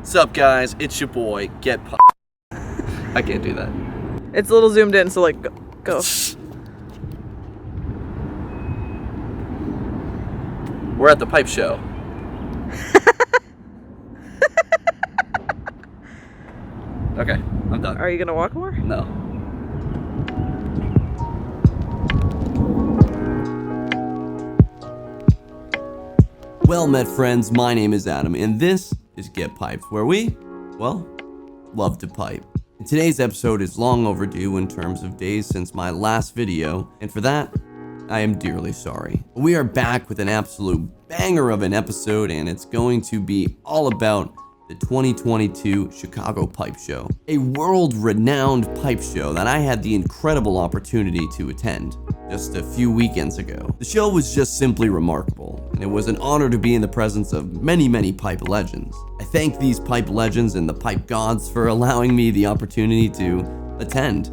Sup guys, it's your boy, I can't do that. It's a little zoomed in, so like, go. We're at the pipe show. Okay, I'm done. Are you gonna walk more? No. Well met friends, my name is Adam, and this is Get Piped, where we, well, love to pipe. And today's episode is long overdue in terms of days since my last video, and for that, I am dearly sorry. We are back with an absolute banger of an episode, and it's going to be all about the 2022 Chicago Pipe Show, a world-renowned pipe show that I had the incredible opportunity to attend just a few weekends ago. The show was just simply remarkable, and it was an honor to be in the presence of many, many pipe legends. I thank these pipe legends and the pipe gods for allowing me the opportunity to attend,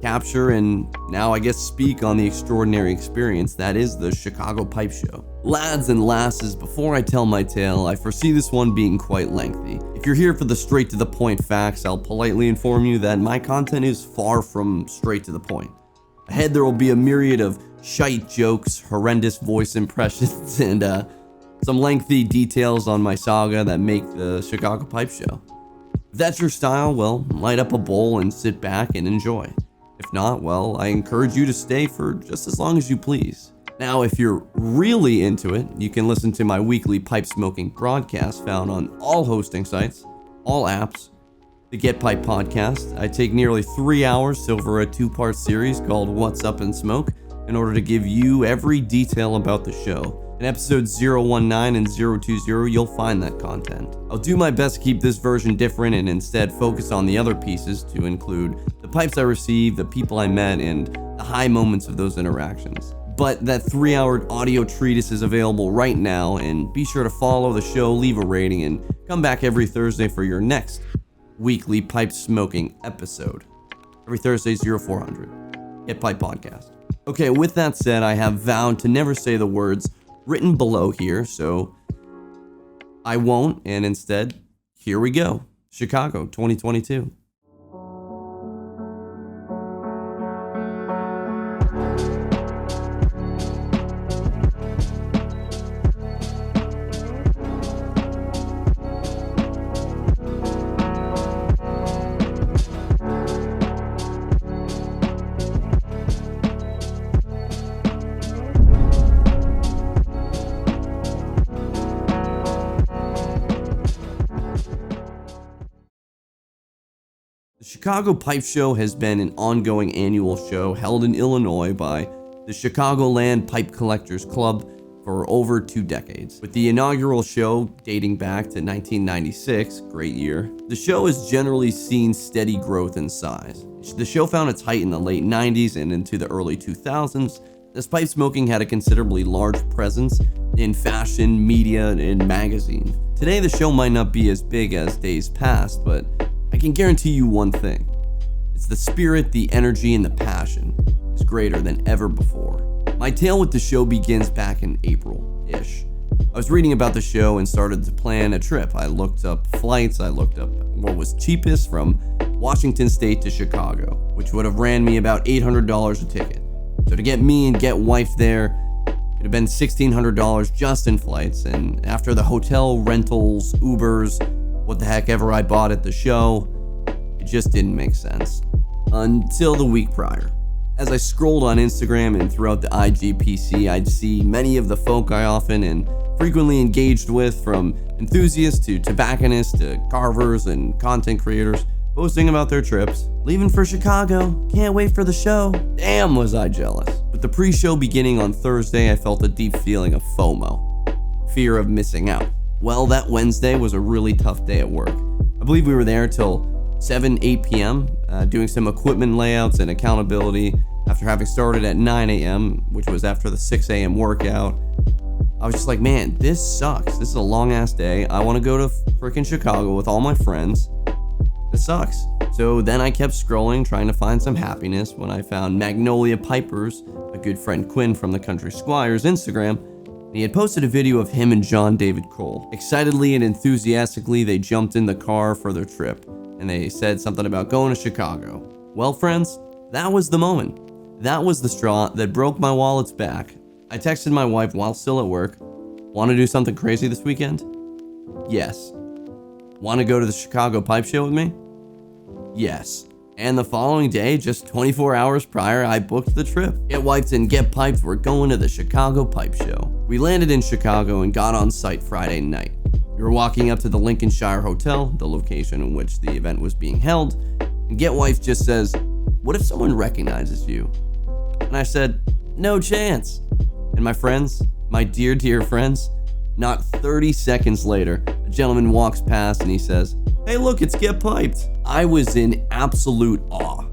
capture, and now I guess speak on the extraordinary experience that is the Chicago Pipe Show. Lads and lasses, before I tell my tale, I foresee this one being quite lengthy. If you're here for the straight to the point facts, I'll politely inform you that my content is far from straight to the point. Ahead there will be a myriad of shite jokes, horrendous voice impressions, and some lengthy details on my saga that make the Chicago Pipe Show. If that's your style, well, light up a bowl and sit back and enjoy. If not, well, I encourage you to stay for just as long as you please. Now, if you're really into it, you can listen to my weekly pipe smoking broadcast found on all hosting sites, all apps, the Get Pipe podcast. I take nearly 3 hours over a 2-part series called What's Up in Smoke in order to give you every detail about the show. In episodes 019 and 020, you'll find that content. I'll do my best to keep this version different and instead focus on the other pieces to include the pipes I received, the people I met, and the high moments of those interactions. But that 3-hour audio treatise is available right now, and be sure to follow the show, leave a rating, and come back every Thursday for your next weekly pipe smoking episode. Every Thursday, 0400. Get Pipe Podcast. Okay, with that said, I have vowed to never say the words written below here, so I won't, and instead, here we go. Chicago 2022. The Chicago Pipe Show has been an ongoing annual show held in Illinois by the Chicagoland Pipe Collectors Club for over 2 decades. With the inaugural show dating back to 1996, great year, the show has generally seen steady growth in size. The show found its height in the late 90s and into the early 2000s, as pipe smoking had a considerably large presence in fashion, media, and magazine. Today the show might not be as big as days past, but I can guarantee you one thing. It's the spirit, the energy, and the passion is greater than ever before. My tale with the show begins back in April-ish. I was reading about the show and started to plan a trip. I looked up flights, I looked up what was cheapest from Washington State to Chicago, which would have ran me about $800 a ticket. So to get me and get wife there, it'd have been $1,600 just in flights, and after the hotel, rentals, Ubers, what the heck ever I bought at the show, it just didn't make sense. Until the week prior. As I scrolled on Instagram and throughout the IGPC, I'd see many of the folk I often and frequently engaged with, from enthusiasts to tobacconists to carvers and content creators, posting about their trips. Leaving for Chicago, can't wait for the show. Damn, was I jealous. With the pre-show beginning on Thursday, I felt a deep feeling of FOMO, fear of missing out. Well, that Wednesday was a really tough day at work. I believe we were there till 8 p.m., doing some equipment layouts and accountability after having started at 9 a.m., which was after the 6 a.m. workout. I was just like, man, this sucks. This is a long-ass day. I want to go to frickin' Chicago with all my friends. This sucks. So then I kept scrolling, trying to find some happiness when I found Magnolia Pipers, a good friend Quinn from the Country Squires Instagram, He had posted a video of him and John David Cole. Excitedly and enthusiastically, they jumped in the car for their trip, and they said something about going to Chicago. Well, friends, that was the moment. That was the straw that broke my wallet's back. I texted my wife while still at work. Want to do something crazy this weekend? Yes. Want to go to the Chicago Pipe Show with me? Yes. And the following day, just 24 hours prior, I booked the trip. Get Wiped and Get Piped were going to the Chicago Pipe Show. We landed in Chicago and got on site Friday night. We were walking up to the Lincolnshire Hotel, the location in which the event was being held, and Get Wiped just says, "What if someone recognizes you?" And I said, "No chance." And my friends, my dear, dear friends, not 30 seconds later, a gentleman walks past and he says, "Hey, look, it's Get Piped." I was in absolute awe.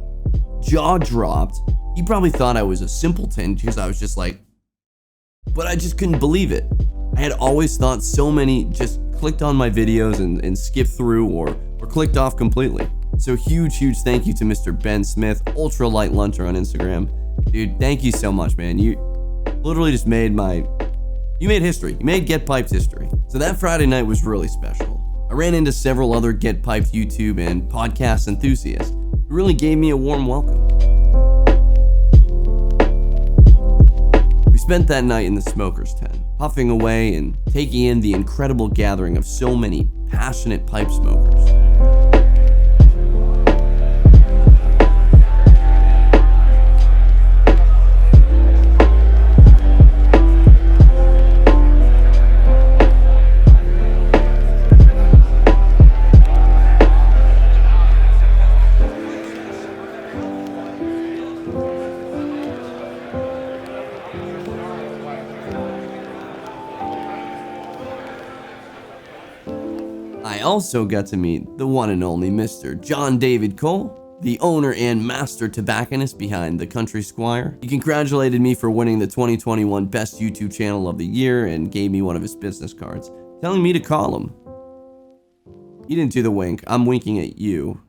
Jaw dropped. He probably thought I was a simpleton because I was just like, but I just couldn't believe it. I had always thought so many just clicked on my videos and skipped through or clicked off completely. So huge thank you to Mr. Ben Smith, Ultra Light Luncher on Instagram. Dude, thank you so much, man. You literally just made you made history. You made Get Piped history. So that Friday night was really special. I ran into several other Get Piped YouTube and podcast enthusiasts who really gave me a warm welcome. We spent that night in the smoker's tent, puffing away and taking in the incredible gathering of so many passionate pipe smokers. I also got to meet the one and only Mr. John David Cole, the owner and master tobacconist behind The Country Squire. He congratulated me for winning the 2021 Best YouTube Channel of the Year and gave me one of his business cards, telling me to call him. He didn't do the wink. I'm winking at you.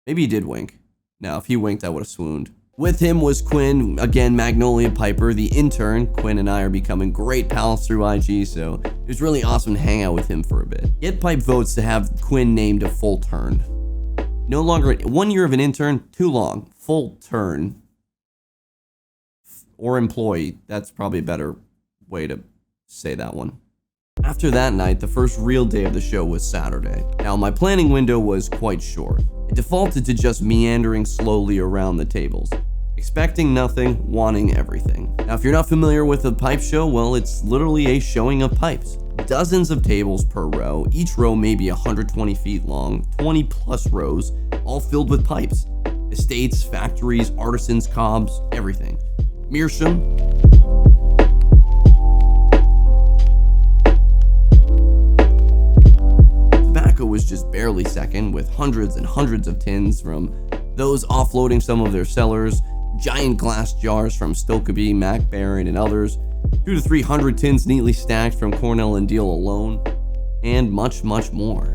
Maybe he did wink. No, if he winked, I would have swooned. With him was Quinn, again, Magnolia Piper, the intern. Quinn and I are becoming great pals through IG, so it was really awesome to hang out with him for a bit. Get Pipe votes to have Quinn named a full turn. No longer 1 year of an intern, too long. Full turn. Or employee. That's probably a better way to say that one. After that night, the first real day of the show was Saturday. Now, my planning window was quite short. It defaulted to just meandering slowly around the tables, expecting nothing, wanting everything. Now, if you're not familiar with a pipe show, well, it's literally a showing of pipes. Dozens of tables per row, each row maybe 120 feet long, 20 plus rows, all filled with pipes. Estates, factories, artisans, cobs, everything. Meerschaum. Was just barely second, with hundreds and hundreds of tins from those offloading some of their cellars, giant glass jars from Stokeby, Mac Baron, and others, 200 to 300 tins neatly stacked from Cornell and Deal alone, and much more.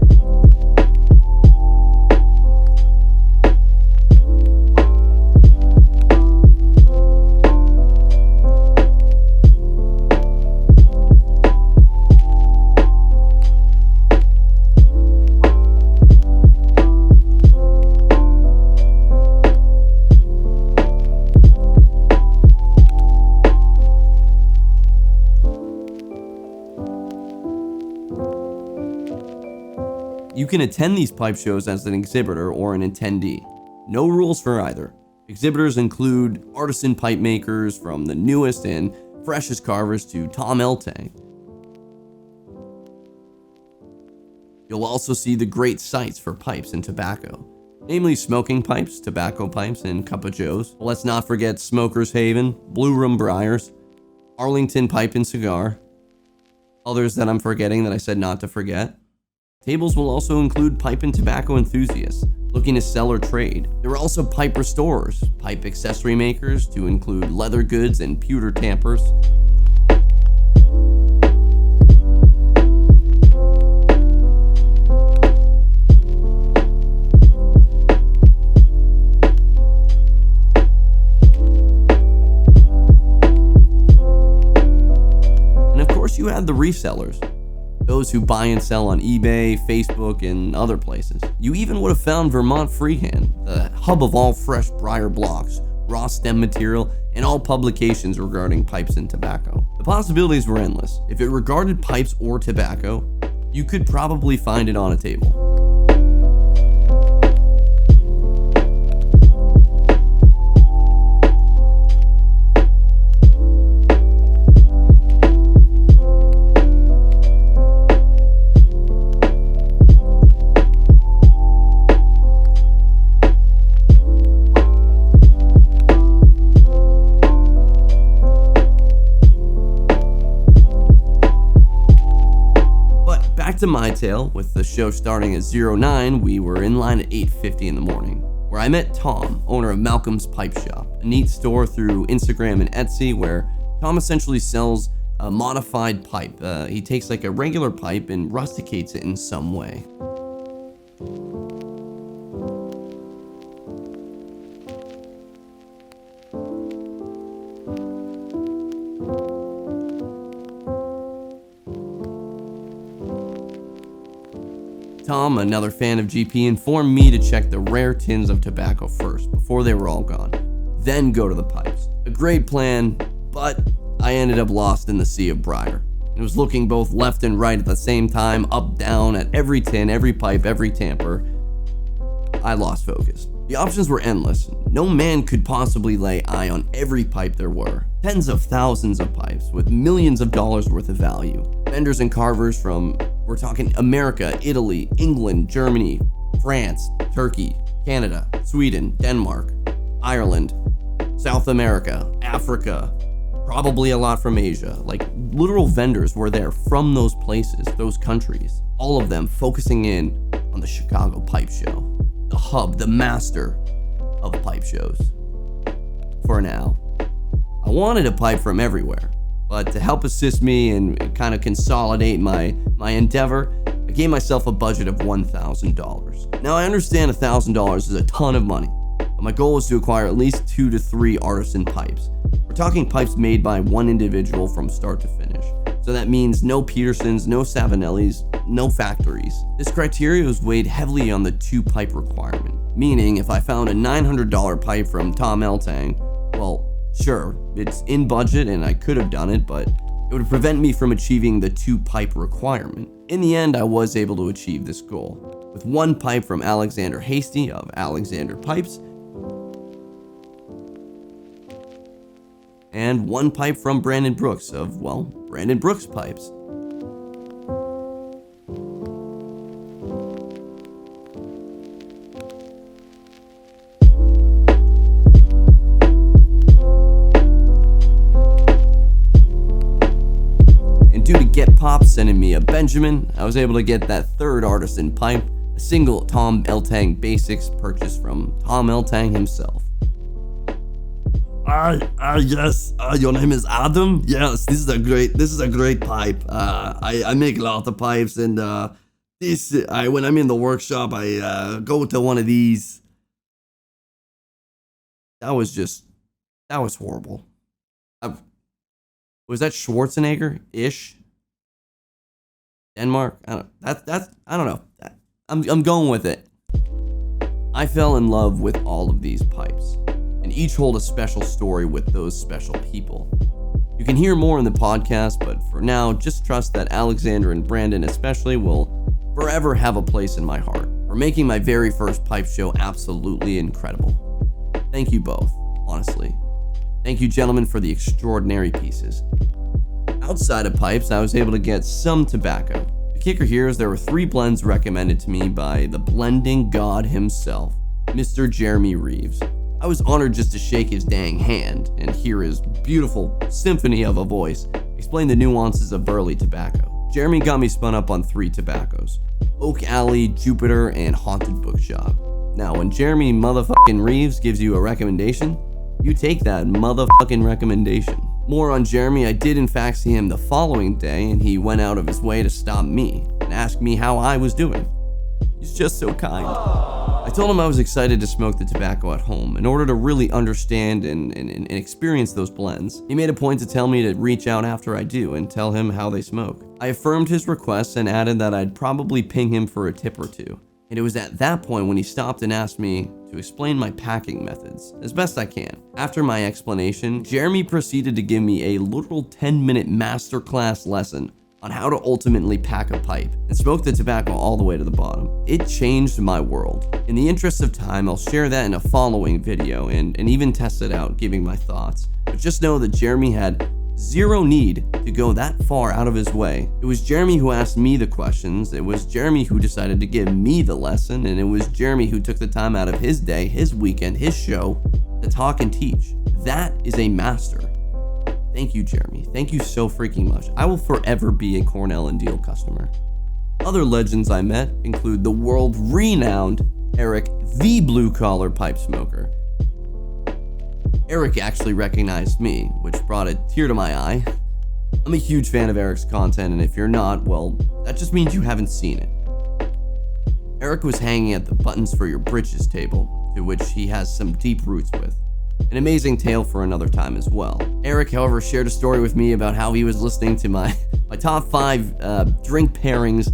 You can attend these pipe shows as an exhibitor or an attendee. No rules for either. Exhibitors include artisan pipe makers from the newest and freshest carvers to Tom Eltang. You'll also see the great sites for pipes and tobacco, namely smoking pipes, tobacco pipes, and Cup of Joes. Let's not forget Smoker's Haven, Blue Room Briars, Arlington Pipe and Cigar, others that I'm forgetting that I said not to forget. Tables will also include pipe and tobacco enthusiasts looking to sell or trade. There are also pipe restorers, pipe accessory makers to include leather goods and pewter tampers. resellers, those who buy and sell on eBay, Facebook, and other places. You even would have found Vermont Freehand, the hub of all fresh briar blocks, raw stem material, and all publications regarding pipes and tobacco. The possibilities were endless. If it regarded pipes or tobacco, you could probably find it on a table. To my tale, with the show starting at 09, we were in line at 8:50 in the morning, where I met Tom, owner of Malcom's Pipe Shop, a neat store through Instagram and Etsy where Tom essentially sells a modified pipe. He takes like a regular pipe and rusticates it in some way. Tom, another fan of GP, informed me to check the rare tins of tobacco first before they were all gone, then go to the pipes. A great plan, but I ended up lost in the sea of briar. It was looking both left and right at the same time, up, down, at every tin, every pipe, every tamper. I lost focus. The options were endless. No man could possibly lay eye on every pipe there were. Tens of thousands of pipes with millions of dollars worth of value. Vendors and carvers from, we're talking America, Italy, England, Germany, France, Turkey, Canada, Sweden, Denmark, Ireland, South America, Africa, probably a lot from Asia. Like literal vendors were there from those places, those countries. All of them focusing in on the Chicago Pipe Show. The hub, the master of pipe shows. For now. I wanted a pipe from everywhere, but to help assist me and kind of consolidate my endeavor, I gave myself a budget of $1,000. Now I understand $1,000 is a ton of money, but my goal was to acquire at least 2 to 3 artisan pipes. We're talking pipes made by one individual from start to finish. So that means no Petersons, no Savinellis, no factories. This criteria was weighed heavily on the 2-pipe requirement, meaning if I found a $900 pipe from Tom Eltang, well, sure, it's in budget and I could have done it, but it would prevent me from achieving the 2-pipe requirement. In the end, I was able to achieve this goal, with 1 pipe from Alexander Hasty of Alexander Pipes, and 1 pipe from Brandon Brooks of, well, Brandon Brooks Pipes. And due to Get Pop sending me a Benjamin, I was able to get that 3rd artisan pipe, a single Tom Eltang Basics purchased from Tom Eltang himself. Yes, your name is Adam? Yes, this is a great pipe. I make a lot of pipes, and when I'm in the workshop, I go to one of these. That was horrible. Was that Schwarzenegger-ish? Denmark? I don't know. I'm going with it. I fell in love with all of these pipes, and each hold a special story with those special people. You can hear more in the podcast, but for now, just trust that Alexander and Brandon especially will forever have a place in my heart for making my very first pipe show absolutely incredible. Thank you both, honestly. Thank you, gentlemen, for the extraordinary pieces. Outside of pipes, I was able to get some tobacco. The kicker here is there were 3 blends recommended to me by the blending god himself, Mr. Jeremy Reeves. I was honored just to shake his dang hand and hear his beautiful symphony of a voice explain the nuances of burley tobacco. Jeremy got me spun up on 3 tobaccos: Oak Alley, Jupiter, and Haunted Bookshop. Now, when Jeremy motherfucking Reeves gives you a recommendation, you take that motherfucking recommendation. More on Jeremy, I did in fact see him the following day, and he went out of his way to stop me and ask me how I was doing. He's just so kind. I I told him I was excited to smoke the tobacco at home in order to really understand and experience those blends. He made a point to tell me to reach out after I do and tell him how they smoke. I affirmed his request and added that I'd probably ping him for a tip or two. And it was at that point when he stopped and asked me to explain my packing methods as best I can. After my explanation, Jeremy proceeded to give me a literal 10-minute masterclass lesson on how to ultimately pack a pipe and smoke the tobacco all the way to the bottom. It changed my world. In the interest of time, I'll share that in a following video and even test it out, giving my thoughts. But just know that Jeremy had zero need to go that far out of his way. It was Jeremy who asked me the questions, it was Jeremy who decided to give me the lesson, and it was Jeremy who took the time out of his day, his weekend, his show, to talk and teach. That is a master. Thank you, Jeremy. Thank you so freaking much. I will forever be a Cornell and Deal customer. Other legends I met include the world-renowned Eric, the blue-collar pipe smoker. Eric actually recognized me, which brought a tear to my eye. I'm a huge fan of Eric's content, and if you're not, well, that just means you haven't seen it. Eric was hanging at the buttons for your britches table, to which he has some deep roots with. An amazing tale for another time as well. Eric, however, shared a story with me about how he was listening to my top 5 drink pairings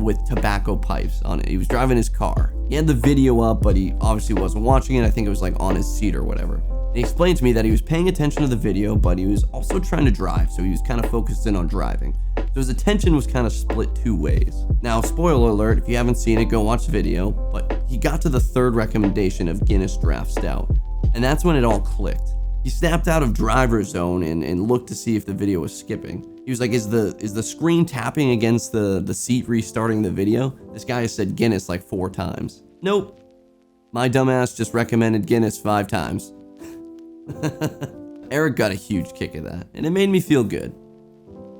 with tobacco pipes on it. He was driving his car. He had the video up, but he obviously wasn't watching it. I think it was like on his seat or whatever. He explained to me that he was paying attention to the video, but he was also trying to drive, so he was kind of focused in on driving. So his attention was kind of split 2 ways. Now, spoiler alert, if you haven't seen it, go watch the video, but he got to the 3rd recommendation of Guinness Draft Stout, and that's when it all clicked. He snapped out of driver's zone and looked to see if the video was skipping. He was like, is the screen tapping against the seat restarting the video? This guy said Guinness like 4 times. Nope. My dumbass just recommended Guinness 5 times. Eric got a huge kick of that, and it made me feel good.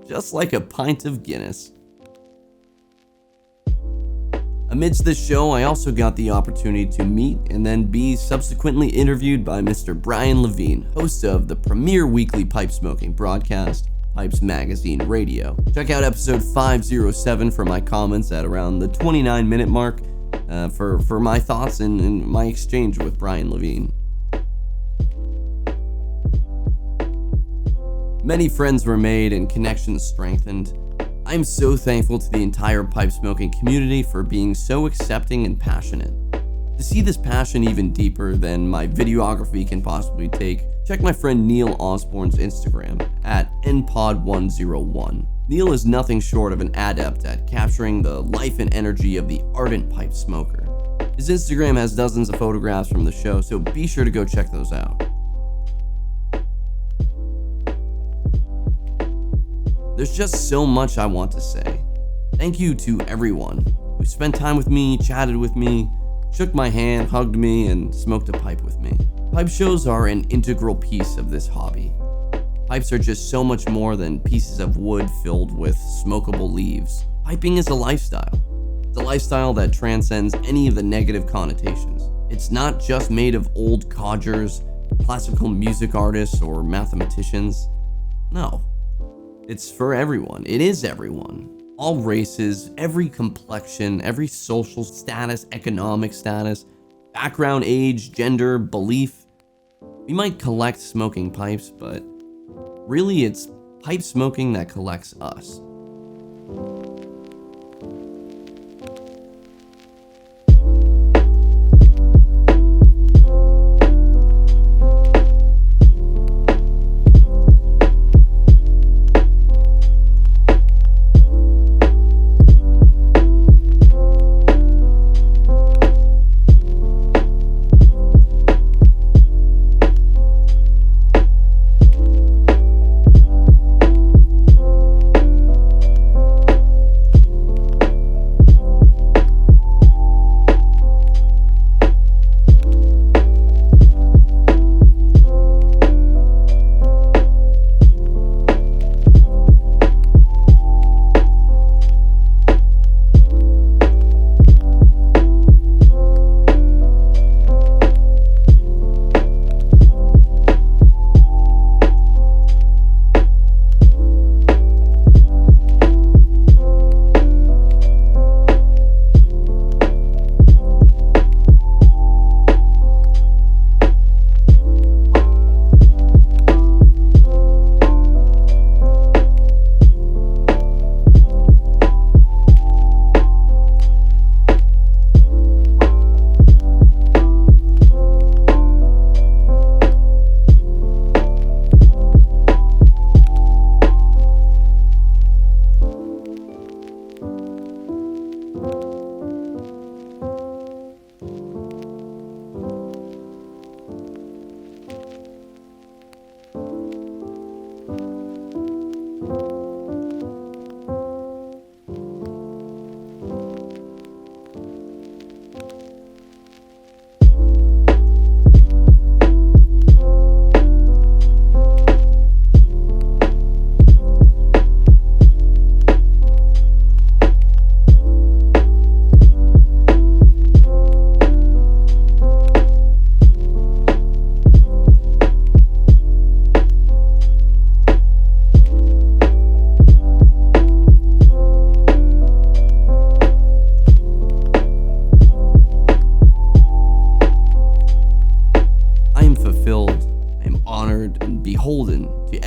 Just like a pint of Guinness. Amidst this show, I also got the opportunity to meet and then be subsequently interviewed by Mr. Brian Levine, host of the premier weekly pipe smoking broadcast, Pipes Magazine Radio. Check out episode 507 for my comments at around the 29-minute mark for my thoughts and my exchange with Brian Levine. Many friends were made and connections strengthened. I'm so thankful to the entire pipe smoking community for being so accepting and passionate. To see this passion even deeper than my videography can possibly take, check my friend Neal Osborne's Instagram at npod101. Neal is nothing short of an adept at capturing the life and energy of the ardent pipe smoker. His Instagram has dozens of photographs from the show, so be sure to go check those out. There's just so much I want to say. Thank you to everyone who spent time with me, chatted with me, shook my hand, hugged me, and smoked a pipe with me. Pipe shows are an integral piece of this hobby. Pipes are just so much more than pieces of wood filled with smokable leaves. Piping is a lifestyle. It's a lifestyle that transcends any of the negative connotations. It's not just made of old codgers, classical music artists, or mathematicians. No. It's for everyone. It is everyone. All races, every complexion, every social status, economic status, background, age, gender, belief. We might collect smoking pipes, but really it's pipe smoking that collects us.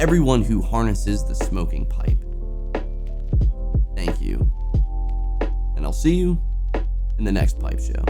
everyone who harnesses the smoking pipe. Thank you. And I'll see you in the next pipe show.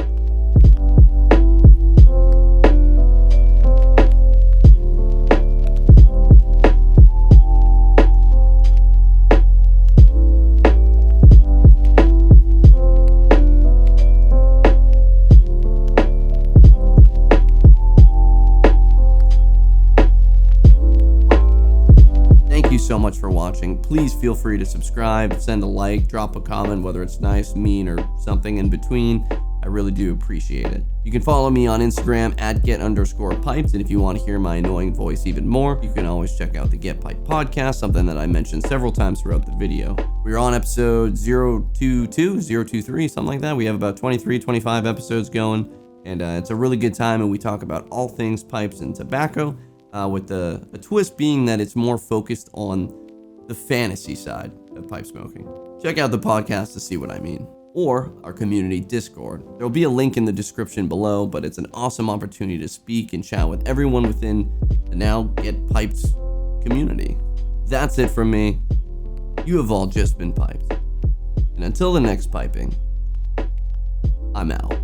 So much for watching. Please feel free to subscribe, send a like, drop a comment, whether it's nice, mean, or something in between. I really do appreciate it. You can follow me on Instagram at get_pipes, and if you want to hear my annoying voice even more, you can always check out the Get Pipe podcast, something that I mentioned several times throughout the video. We're on episode 022, 023, something like that. We have about 23, 25 episodes going, and it's a really good time, and we talk about all things pipes and tobacco. With a twist being that it's more focused on the fantasy side of pipe smoking. Check out the podcast to see what I mean. Or our community Discord. There'll be a link in the description below, but it's an awesome opportunity to speak and chat with everyone within the Now Get Piped community. That's it from me. You have all just been piped. And until the next piping, I'm out.